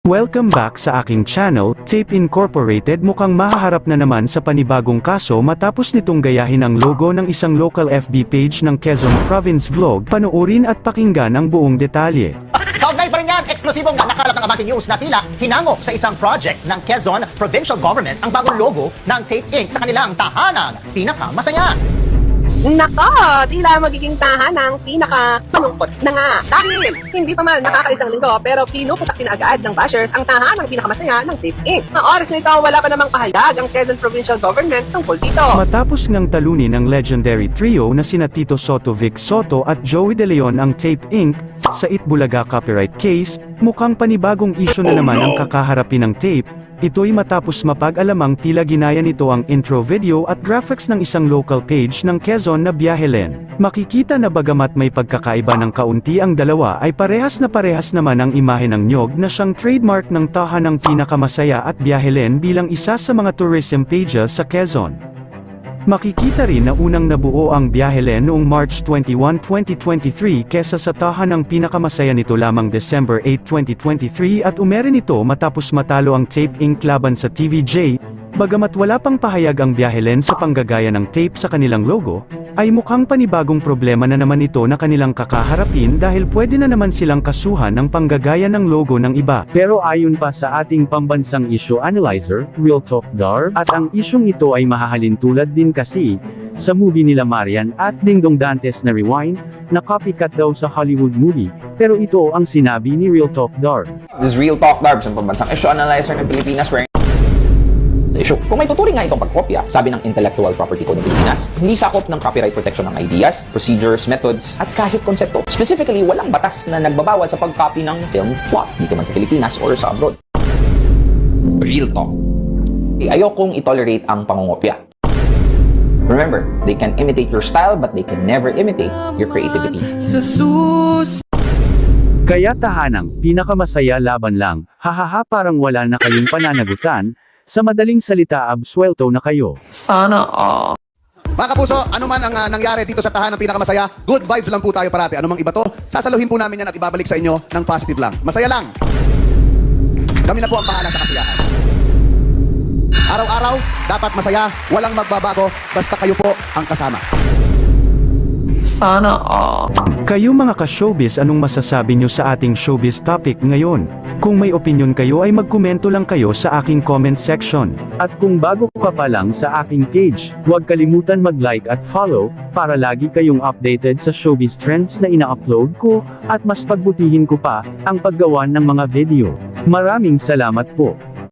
Welcome back sa aking channel, Tape Incorporated. Mukhang mahaharap na naman sa panibagong kaso matapos nitong gayahin ang logo ng isang local FB page ng Quezon Province Vlog. Panoorin at pakinggan ang buong detalye. Kaugnay pa rin yan, eksplosibong nakalat ng Abante News na tila hinango sa isang project ng Quezon Provincial Government ang bagong logo ng Tape Inc. sa kanilang tahanang pinakamasaya. Nako, tila magiging tahanang pinaka-malungkot na nga. Dahil hindi pa man nakakaisang linggo pero pinuputak din agad ng bashers ang tahanang pinakamasaya ng Tape Inc. Sa oras nito, wala pa namang pahayag ang Quezon Provincial Government tungkol dito. Matapos ngang talunin ang legendary trio na sina Tito Soto, Vic Soto at Joey De Leon ang Tape Inc. sa Itbulaga copyright case, mukhang panibagong issue na naman ang kakaharapin ng Tape. Ito'y matapos mapag-alamang tila ginaya nito ang intro video at graphics ng isang local page ng Quezon na Biahelen. Makikita na bagamat may pagkakaiba ng kaunti ang dalawa ay parehas naman ang imahe ng nyog na siyang trademark ng tahanang pinakamasaya at Biahelen bilang isa sa mga tourism pages sa Quezon. Makikita rin na unang nabuo ang Biahelen noong March 21, 2023 kesa sa tahanang pinakamasaya nito lamang December 8, 2023 at umerin ito matapos matalo ang Tape Inc. laban sa TVJ. Bagamat wala pang pahayag ang Biahelen sa panggagaya ng Tape sa kanilang logo, ay mukhang panibagong problema na naman ito na kanilang kakaharapin dahil pwede na naman silang kasuhan ng panggagaya ng logo ng iba. Pero ayon pa sa ating pambansang issue analyzer, Real Talk Dar, at ang isyong ito ay mahahalin tulad din kasi sa movie nila Marian at Dingdong Dantes na Rewind, na copycat daw sa Hollywood movie. Pero ito ang sinabi ni Real Talk Dar. This is Real Talk Dar, isang pambansang issue analyzer ng Pilipinas where issue. Kung may tuturing nga itong pagkopya, sabi ng Intellectual Property Code ng Pilipinas, hindi sakop ng copyright protection ng ideas, procedures, methods, at kahit konsepto. Specifically, walang batas na nagbabawal sa pag-copy ng film plot dito man sa Pilipinas or sa abroad. Real talk. Ayokong itolerate ang pangungopya. Remember, they can imitate your style but they can never imitate your creativity. Kaya tahanang, pinakamasaya laban lang, hahaha parang wala na kayong pananagutan. Sa madaling salita, absuelto na kayo. Sana Mga kapuso, ano man ang nangyari dito sa tahanang pinakamasaya, good vibes lang po tayo parati. Ano mang iba to, sasaluhin po namin yan at ibabalik sa inyo ng positive lang. Masaya lang. Kami na po ang bahala sa kasiyahan. Araw-araw, dapat masaya, walang magbabago, basta kayo po ang kasama. Sana Kayo mga ka-showbiz, anong masasabi nyo sa ating showbiz topic ngayon? Kung may opinion kayo ay magkomento lang kayo sa aking comment section. At kung bago ka pa lang sa aking page, huwag kalimutan mag-like at follow, para lagi kayong updated sa showbiz trends na ina-upload ko, at mas pagbutihin ko pa ang paggawa ng mga video. Maraming salamat po.